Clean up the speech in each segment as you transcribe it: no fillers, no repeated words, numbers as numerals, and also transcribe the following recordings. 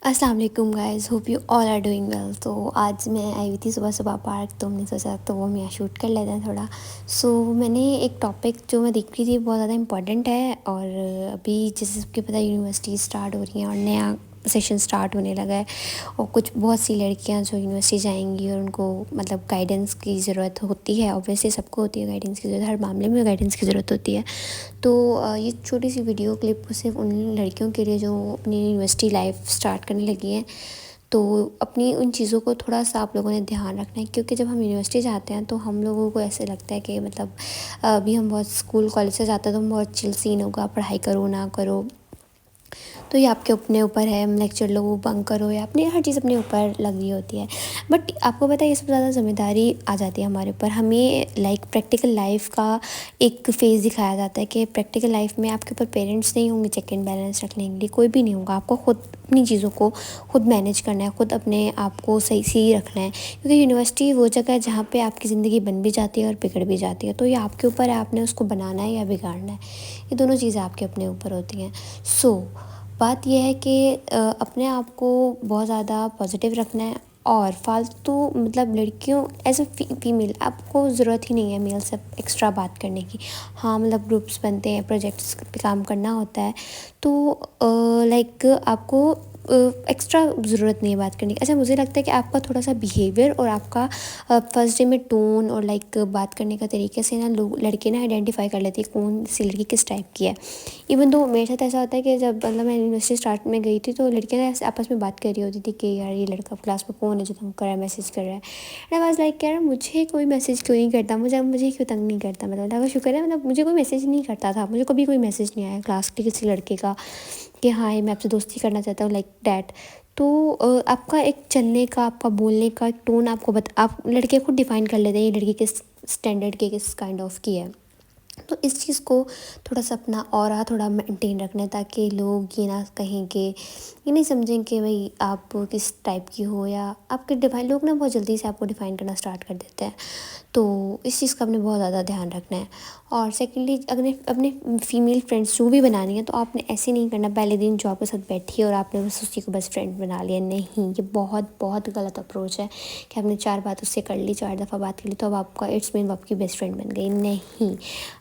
अस्सलाम वालेकुम guys, hope you all are doing well. तो आज मैं आई हुई थी सुबह सुबह पार्क, तो हमने सोचा तो वो हम यहाँ शूट कर लेते हैं थोड़ा। मैंने एक टॉपिक जो मैं देख रही थी बहुत ज़्यादा इंपॉर्टेंट है, और अभी जैसे सबके पता है यूनिवर्सिटी स्टार्ट हो रही हैं और नया सेशन स्टार्ट होने लगा है। और कुछ बहुत सी लड़कियां जो यूनिवर्सिटी जाएंगी और उनको मतलब गाइडेंस की ज़रूरत होती है। ऑब्वियसली सबको होती है गाइडेंस की ज़रूरत, हर मामले में गाइडेंस की ज़रूरत होती है। ये छोटी सी वीडियो क्लिप सिर्फ उन लड़कियों के लिए जो अपनी यूनिवर्सिटी लाइफ स्टार्ट करने लगी हैं। तो अपनी उन चीज़ों को थोड़ा सा आप लोगों ने ध्यान रखना है, क्योंकि जब हम यूनिवर्सिटी जाते हैं तो हम लोगों को ऐसे लगता है कि मतलब अभी हम बहुत स्कूल कॉलेज से जाते हैं तो हम बहुत चिल सीन होगा, पढ़ाई करो ना करो। तो ये आपके अपने ऊपर है, लेक्चर लो, बंक करो, या अपनी हर चीज़ अपने ऊपर लगी होती है। बट आपको पता है ये सबसे ज़्यादा ज़िम्मेदारी आ जाती है हमारे ऊपर। हमें प्रैक्टिकल लाइफ का एक फ़ेज़ दिखाया जाता है कि प्रैक्टिकल लाइफ में आपके ऊपर पेरेंट्स नहीं होंगे चेक एंड बैलेंस रखने के लिए, कोई भी नहीं होगा। आपको खुद अपनी चीज़ों को खुद मैनेज करना है, खुद अपने आप को सही रखना है, क्योंकि यूनिवर्सिटी वो जगह है जहाँ पे आपकी ज़िंदगी बन भी जाती है और बिगड़ भी जाती है। तो ये आपके ऊपर है, आपने उसको बनाना है या बिगाड़ना है। ये दोनों चीज़ें आपके अपने ऊपर होती हैं। बात यह है कि अपने आप को बहुत ज़्यादा पॉजिटिव रखना है, और फालतू मतलब लड़कियों एज अ फीमेल आपको ज़रूरत ही नहीं है मेल से एक्स्ट्रा बात करने की। हाँ, मतलब ग्रुप्स बनते हैं, प्रोजेक्ट्स पे काम करना होता है, तो आपको एक्स्ट्रा ज़रूरत नहीं है बात करने की। अच्छा, मुझे लगता है कि आपका थोड़ा सा बिहेवियर और आपका फर्स्ट डे में टोन और बात करने का तरीके से ना लोग लड़के ना आइडेंटिफाई कर लेती है कौन सी लड़की किस टाइप की है। इवन तो मेरे साथ ऐसा होता है कि जब मतलब मैं यूनिवर्सिटी स्टार्ट में गई थी तो लड़कियां ना ऐसे आपस में बात कर रही होती थी कि यार ये लड़का क्लास में कौन है जो तुम कर रहा है, मैसेज कर रहा है। एंड आई वाज लाइक यार मुझे कोई मैसेज क्यों नहीं करता, मुझे मुझे क्यों तंग नहीं करता। मतलब अल्लाह का शुक्र है, मतलब मुझे कोई मैसेज नहीं करता था, मुझे कभी कोई मैसेज नहीं आया क्लास के किसी लड़के का कि हाँ मैं आपसे दोस्ती करना चाहता हूँ, लाइक डैट। तो आपका एक चलने का, आपका बोलने का एक टोन आप लड़के खुद डिफाइन कर लेते हैं ये लड़की किस स्टैंडर्ड के, किस काइंड ऑफ की है। तो इस चीज़ को थोड़ा सा अपना ऑरा थोड़ा मेंटेन रखना है, ताकि लोग ये ना कहें कि ये नहीं समझें कि भाई आप किस टाइप की हो, या आपके डिफाइन लोग ना बहुत जल्दी से आपको डिफ़ाइन करना स्टार्ट कर देते हैं। तो इस चीज़ का आपने बहुत ज़्यादा ध्यान रखना है। और सेकेंडली, अगर अपने फीमेल फ्रेंड्स जो भी बनानी है तो आपने ऐसे नहीं करना पहले दिन जो आपके साथ बैठी है और आपने बस उसी को बेस्ट फ्रेंड बना लिया। नहीं, ये बहुत बहुत गलत अप्रोच है कि आपने 4 बात उससे कर ली, 4 दफ़ा बात कर ली तो अब आपका इट्स मीन आपकी बेस्ट फ्रेंड बन गई। नहीं,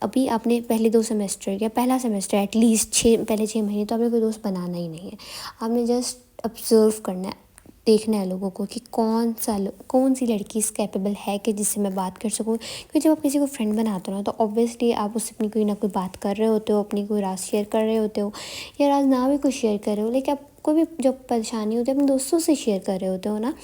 अभी आपने पहले 2 सेमेस्टर या पहला सेमेस्टर एटलीस्ट पहले 6 महीने तो आपने कोई दोस्त बनाना ही नहीं है। आपने जस्ट ऑब्ज़र्व करना है, देखना है लोगों को कि कौन सी लड़की इस कैपेबल है कि जिससे मैं बात कर सकूँ। क्योंकि जब आप किसी को फ्रेंड बनाते हो ना तो ऑब्वियसली आप उससे अपनी कोई ना कोई बात कर रहे होते हो, अपनी कोई राज शेयर कर रहे होते हो, या राज ना भी कुछ शेयर कर रहे हो, लेकिन आप कोई भी जब परेशानी होती है अपने दोस्तों से शेयर कर रहे होते हो ना।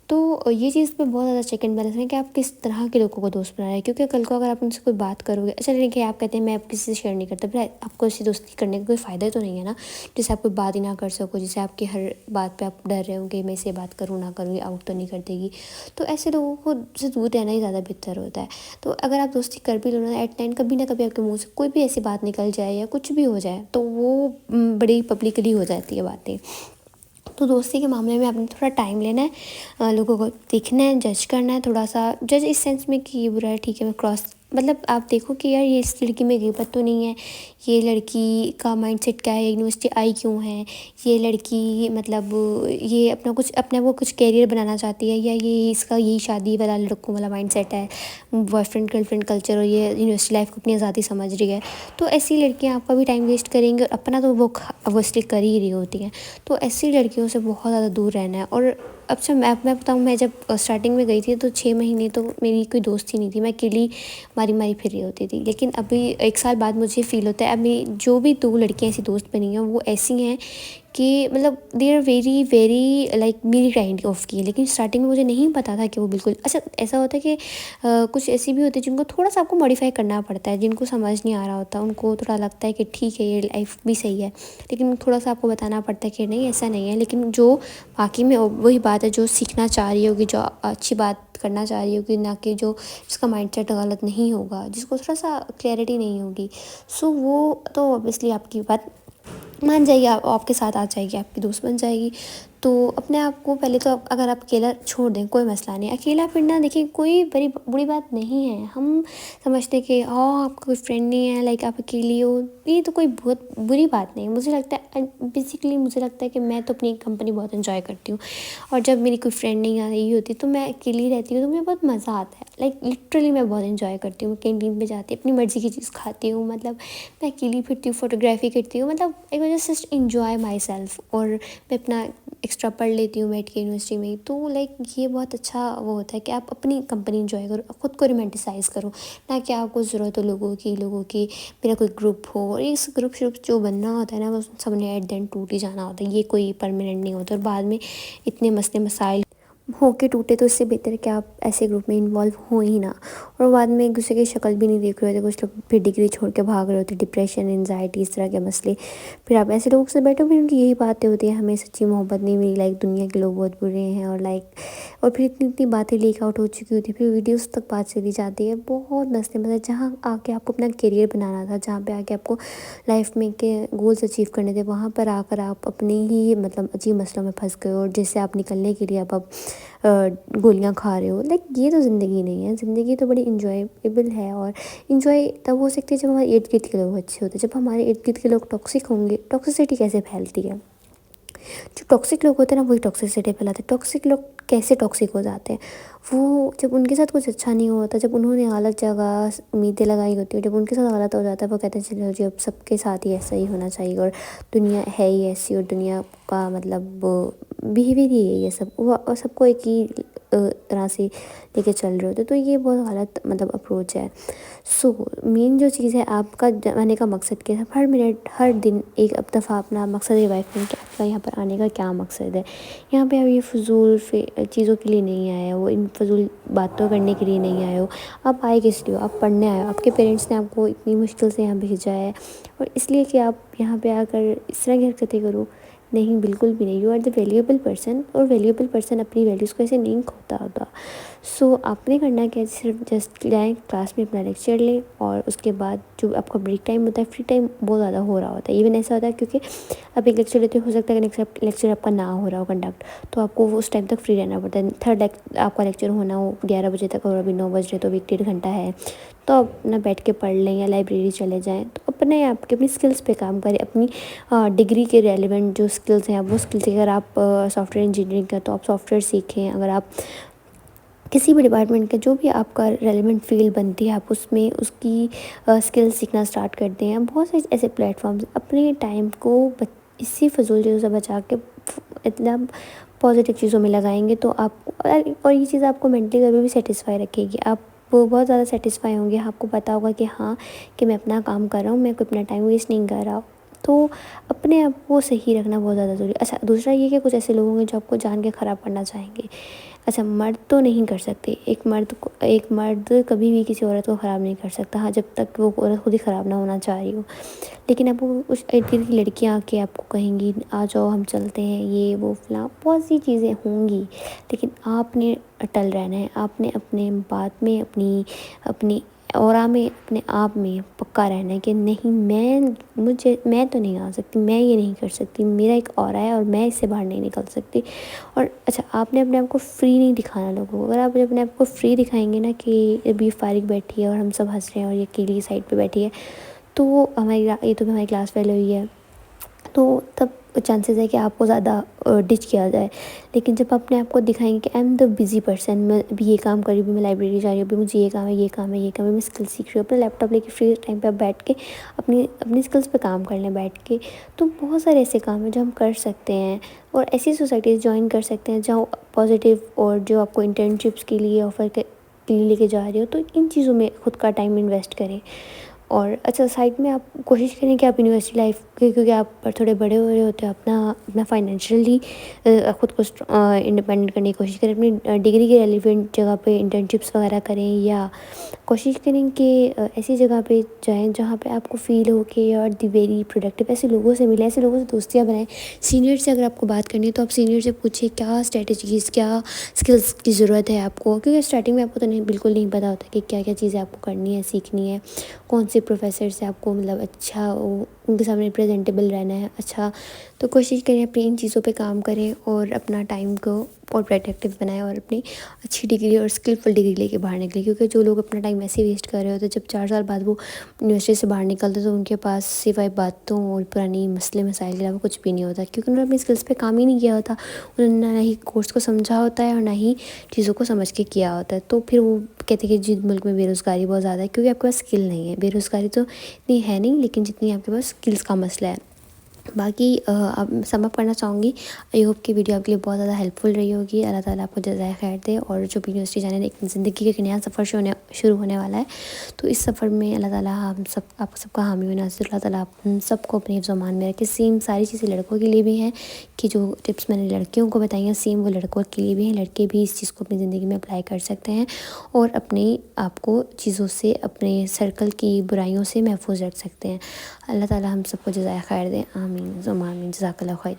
तो ये चीज़ पे बहुत ज़्यादा चेक एंड बैलेंस है कि आप किस तरह के लोगों को दोस्त बना रहे हैं, क्योंकि कल को अगर आप उनसे कोई बात करोगे, अच्छा देखिए आप कहते हैं मैं आप किसी से शेयर नहीं करता, फिर आपको इससे दोस्ती करने का कोई फ़ायदा तो नहीं है ना। जिससे आप कोई बात ही ना कर सको, जिससे आपकी हर बात पे आप डर रहे हो कि मैं इससे बात करूँ ना करूँ, आउट तो नहीं कर देगी। तो ऐसे लोगों को से दूर रहना ही ज़्यादा बेहतर होता है। तो अगर आप दोस्ती कर भी लो ना, एट टाइम कभी ना कभी आपके मुँह से कोई भी ऐसी बात निकल जाए या कुछ भी हो जाए तो वो बड़ी पब्लिकली हो जाती है बातें। तो दोस्ती के मामले में आपने थोड़ा टाइम लेना है, लोगों को देखना है, जज करना है, थोड़ा सा जज इस सेंस में कि ये बुरा है, ठीक है मैं क्रॉस मतलब आप देखो कि यार ये इस लड़की में गिबत तो नहीं है, ये लड़की का माइंडसेट क्या है, यूनिवर्सिटी आई क्यों है, ये लड़की मतलब ये अपना वो कुछ कैरियर बनाना चाहती है, या ये इसका यही शादी वाला लड़कों वाला माइंडसेट है, बॉयफ्रेंड गर्लफ्रेंड कल्चर, और ये यूनिवर्सिटी लाइफ को अपनी आज़ादी समझ रही है। तो ऐसी लड़कियाँ आपका भी टाइम वेस्ट करेंगे और अपना तो वो ऑब्वियसली कर ही रही होती हैं। तो ऐसी लड़कियों से बहुत ज़्यादा दूर रहना है। और अच्छा मैं बताऊँ, मैं जब स्टार्टिंग में गई थी तो 6 महीने तो मेरी कोई दोस्त ही नहीं थी, मैं अकेली मारी मारी फिर रही होती थी। लेकिन अभी 1 साल बाद मुझे फ़ील होता है अभी जो भी 2 लड़कियाँ ऐसी दोस्त बनी हैं वो ऐसी हैं कि मतलब they are very very like मेरी काइंड ऑफ की है। लेकिन स्टार्टिंग में मुझे नहीं पता था कि वो बिल्कुल अच्छा ऐसा होता है कि कुछ ऐसी भी होती है जिनको थोड़ा सा आपको मॉडिफाई करना पड़ता है, जिनको समझ नहीं आ रहा होता, उनको थोड़ा लगता है कि ठीक है ये लाइफ भी सही है, लेकिन थोड़ा सा आपको बताना पड़ता है कि नहीं ऐसा नहीं है। लेकिन जो बाकी में वही बात है, जो सीखना चाह रही होगी, जो अच्छी बात करना चाह रही होगी, ना कि जो जिसका माइंडसेट गलत नहीं होगा, जिसको थोड़ा सा क्लैरिटी नहीं होगी, सो वो तो ऑब्वियसली आपकी बात मान जाएगी, आप आपके साथ आ जाएगी, आपकी दोस्त बन जाएगी। तो अपने आप को पहले तो अगर आप अकेला छोड़ दें कोई मसला नहीं, अकेला फिरना देखिए कोई बड़ी बुरी बात नहीं है। हम समझते हैं कि आपका कोई फ्रेंड नहीं है, लाइक आप अकेली हो, ये तो कोई बहुत बुरी बात नहीं है। मुझे लगता है बेसिकली मुझे लगता है कि मैं तो अपनी कंपनी बहुत इन्जॉय करती हूँ, और जब मेरी कोई फ्रेंड नहीं आ रही होती तो मैं अकेली रहती हूँ तो मुझे बहुत मज़ा आता है। लाइक लिटरली मैं बहुत इन्जॉय करती हूँ, कैंटीन पे जाती अपनी मर्ज़ी की चीज़ खाती हूँ, मतलब मैं अकेली फिरती हूँ, फ़ोटोग्राफी करती हूँ, मतलब एक वजह से जस्ट इन्जॉय माई सेल्फ। और मैं अपना एक्स्ट्रा पढ़ लेती हूँ बैठ के यूनिवर्सिटी में ही। तो लाइक ये बहुत अच्छा वो होता है कि आप अपनी कंपनी इन्जॉय करो, आप खुद को रोमांटिसाइज़ करो, ना कि आपको ज़रूरत हो लोगों की मेरा कोई ग्रुप हो। और इस ग्रुप श्रुप जो बनना होता है ना, वो सबने एट द एंड टूट ही जाना होता है, ये कोई परमानेंट नहीं होता। और बाद में इतने मसले मसाइल हो के टूटे, तो इससे बेहतर है कि आप ऐसे ग्रुप में इन्वॉल्व हो ही ना। और बाद में एक दूसरे की शक्ल भी नहीं देख रहे होते, कुछ लोग फिर डिग्री छोड़ के भाग रहे होते, डिप्रेशन एनजाइटी इस तरह के मसले। फिर आप ऐसे लोगों से बैठो, फिर उनकी यही बातें होती हैं, हमें सच्ची मोहब्बत नहीं मिली, लाइक दुनिया के लोग बहुत बुरे हैं, और लाइक और फिर इतनी इतनी बातें लीक आउट हो चुकी होती है, फिर वीडियोस तक बात चली जाती है। बहुत मसले मतलब जहाँ आके आपको अपना करियर बनाना था, जहाँ पे आके आपको लाइफ में के गोल्स अचीव करने थे, वहाँ पर आकर आप अपने ही मतलब अजीब मसलों में फंस गए, और जिससे आप निकलने के लिए अब आप गोलियाँ खा रहे हो। लाइक ये तो ज़िंदगी नहीं है, ज़िंदगी तो बड़ी इंजॉयबल है। और इंजॉय तब हो सकती है जब हमारे इर्द गिर्द के लोग अच्छे होते हैं। जब हमारे इर्द गिर्द के लोग टॉक्सिक होंगे, टॉक्सिसिटी कैसे फैलती है, जो टॉक्सिक लोग होते हैं ना वही टॉक्सिसिटी फैलाते हैं। टॉक्सिक लोग कैसे टॉक्सिक हो जाते हैं, वो जब उनके साथ कुछ अच्छा नहीं होता, जब उन्होंने गलत जगह उम्मीदें लगाई होती है, जब उनके साथ गलत हो जाता है, वो कहते हैं चलो जी अब सबके साथ ही ऐसा ही होना चाहिए, और दुनिया है ही ऐसी, और दुनिया का मतलब बिहेवियर ही है ये सब, वो और सबको एक ही तरह से लेके चल रहे होते। तो ये बहुत गलत मतलब अप्रोच है। सो मेन जो चीज़ है, आपका आने का मकसद क्या है, हर मिनट हर दिन एक दफ़ा अपना मकसद रिवाइव करें कि आपका यहाँ पर आने का क्या मकसद है। यहाँ पे आप ये फ़िज़ूल चीज़ों के लिए नहीं आए हो, इन फ़िज़ूल बातों करने के लिए नहीं आए हो। आप आए किस लिए हो, आप पढ़ने आए हो, आपके पेरेंट्स ने आपको इतनी मुश्किल से यहाँ भेजा है, और इसलिए कि आप यहाँ पे आकर इस तरह की हरकतें करो। नहीं, बिल्कुल भी नहीं। You are the valuable person, और वैल्यूएबल पर्सन अपनी वैल्यूज़ को ऐसे नहीं खोता होता। सो आपने करना क्या है, सिर्फ जस्ट जाएँ क्लास में अपना लेक्चर लें, और उसके बाद जो आपका ब्रेक टाइम होता है, फ्री टाइम बहुत ज़्यादा हो रहा होता है। इवन ऐसा होता है क्योंकि आप एक लेक्चर लेते हो सकता है कि नेक्स्ट लेक्चर आपका ना हो रहा हो कंडक्ट, तो आपको वो उस टाइम तक फ्री रहना पड़ता है। थर्ड आपका लेक्चर होना हो 11 बजे तक, और अभी 9 बज रहे, तो अभी 1.5 घंटा है, तो आप अपना बैठ के पढ़ लें या लाइब्रेरी चले जाएँ। तो अपने आप के अपनी स्किल्स पे काम करें, अपनी डिग्री के रेलिवेंट जो स्किल्स हैं वो स्किल्स, अगर आप सॉफ्टवेयर इंजीनियरिंग का तो आप सॉफ्टवेयर सीखें, अगर आप किसी भी डिपार्टमेंट के जो भी आपका रेलेवेंट फील्ड बनती है आप उसमें उसकी स्किल सीखना स्टार्ट कर दें। बहुत सारे ऐसे प्लेटफॉर्म्स, अपने टाइम को इसी फजूल चीज़ों से बचा के इतना पॉजिटिव चीज़ों में लगाएंगे, तो आप और ये चीज़ आपको मेंटली कभी भी सेटिस्फाई रखेगी। आप बहुत ज़्यादा सेटिस्फाई होंगे, आपको पता होगा कि हाँ, कि मैं अपना काम कर रहा हूँ, मैं कोई अपना टाइम वेस्ट नहीं कर रहा। तो अपने आप को सही रखना बहुत ज़्यादा ज़रूरी है। अच्छा, दूसरा ये कि कुछ ऐसे लोग होंगे जो आपको जान के ख़राब करना चाहेंगे। अच्छा, मर्द तो नहीं कर सकते, एक मर्द कभी भी किसी औरत को ख़राब नहीं कर सकता, हाँ, जब तक वो औरत खुद ही ख़राब ना होना चाह रही हो। लेकिन आपको कुछ इर्द गिर्द की लड़कियाँ आके आपको कहेंगी आ जाओ हम चलते हैं, ये वो फलां, बहुत सी चीज़ें होंगी, लेकिन आपने अटल रहना है। आपने अपने बात में, अपनी अपनी ऑरा में, अपने आप में पक्का रहना है कि नहीं, मैं तो नहीं आ सकती, मैं ये नहीं कर सकती, मेरा एक ऑरा है और मैं इससे बाहर नहीं निकल सकती। और अच्छा, आपने अपने आप को फ्री नहीं दिखाना लोगों को। अगर आप अपने आप को फ्री दिखाएंगे ना कि अभी फारिग बैठी है और हम सब हंस रहे हैं और ये अकेली साइड पे बैठी है, तो ये तो हमारी क्लास फेल हुई है, तो तब चांसेस है कि आपको ज़्यादा डिच किया जाए। लेकिन जब अपने आप को दिखाएंगे कि I am the busy person, मैं अभी ये काम कर रही हूँ, अभी मैं लाइब्रेरी जा रही हूँ, अभी मुझे ये काम है, ये काम है, ये काम है, मैं स्किल सीख रही हूँ, अपना लैपटॉप लेके फ्री टाइम पे आप बैठ के अपनी अपनी स्किल्स पे काम कर लें बैठ के। तो बहुत सारे ऐसे काम हैं जो हम कर सकते हैं, और ऐसी सोसाइटीज़ ज्वाइन कर सकते हैं जहाँ पॉजिटिव और जो आपको इंटर्नशिप्स के लिए ऑफ़र के लिए लेके जा रहे हो, तो इन चीज़ों में खुद का टाइम इन्वेस्ट करें। और अच्छा, साइड में आप कोशिश करें कि आप यूनिवर्सिटी लाइफ के, क्योंकि आप पर थोड़े बड़े हो रहे होते हैं, अपना अपना फाइनेंशियली खुद को इंडिपेंडेंट करने की कोशिश करें। अपनी डिग्री के रेलिवेंट जगह पे इंटर्नशिप्स वगैरह करें, या कोशिश करें कि ऐसी जगह पे जाएं जहाँ पे आपको फ़ील हो कि you are the very productive. ऐसे लोगों से मिलें, ऐसे लोगों से दोस्तियाँ बनाएं। सीनियर से अगर आपको बात करनी है तो आप सीनियर से पूछिए क्या स्ट्रेटजीज़, क्या स्किल्स की ज़रूरत है आपको, क्योंकि स्टार्टिंग में आपको तो नहीं, बिल्कुल नहीं पता होता कि क्या क्या चीज़ें आपको करनी है, सीखनी है, कौन से प्रोफेसर से आपको मतलब अच्छा उनके सामने प्रेजेंटेबल रहना है अच्छा, तो कोशिश करें अपनी इन चीज़ों पे काम करें और अपना टाइम को और प्रोडक्टिव बनाएं और अपनी अच्छी डिग्री और स्किलफुल डिग्री लेके बाहर निकलें। क्योंकि जो लोग अपना टाइम ऐसे वेस्ट कर रहे होते हैं, जब 4 साल बाद वो यूनिवर्सिटी से बाहर निकलते तो उनके पास सिवाय बातों और पुरानी मसले मसाइल के अलावा कुछ भी नहीं होता, क्योंकि उन्होंने अपनी स्किल्स पे काम ही नहीं किया होता। उन्होंने ना ही कोर्स को समझा होता है और ना ही चीज़ों को समझ के किया होता है। तो फिर वो कहते हैं कि जी मुल्क में बेरोज़गारी बहुत ज़्यादा है, क्योंकि आपके पास स्किल नहीं है। बेरोज़गारी तो इतनी है नहीं, लेकिन जितनी आपके पास स्किल्स का मसला है। बाकी अब सम अप करना चाहूँगी, आई होप कि वीडियो आपके लिए बहुत ज़्यादा हेल्पफुल रही होगी। अल्लाह ताला आपको जज़ाए खैर दे। और जो भी यूनिवर्सिटी जाने एक ज़िंदगी का एक नया सफ़र शुरू होने वाला है, तो इस सफ़र में अल्लाह ताला हम सब आप सबका हामी व नासिर। अल्लाह ताला आप हम सबको अपने हिफ्ज़-ओ-अमान में रखे। सेम सारी चीज़ें लड़कों के लिए भी हैं कि जो टिप्स मैंने लड़कियों को बताई हैं, सेम वो लड़कों के लिए भी हैं। लड़के भी इस चीज़ को अपनी ज़िंदगी में अप्लाई कर सकते हैं और अपने आप को चीज़ों से, अपने सर्कल की बुराइयों से महफूज़ रख सकते हैं। अल्लाह ताला हम सबको जज़ाए खैर दे। आमीन सुम्मा आमीन। जज़ाकल्लाहु खैर।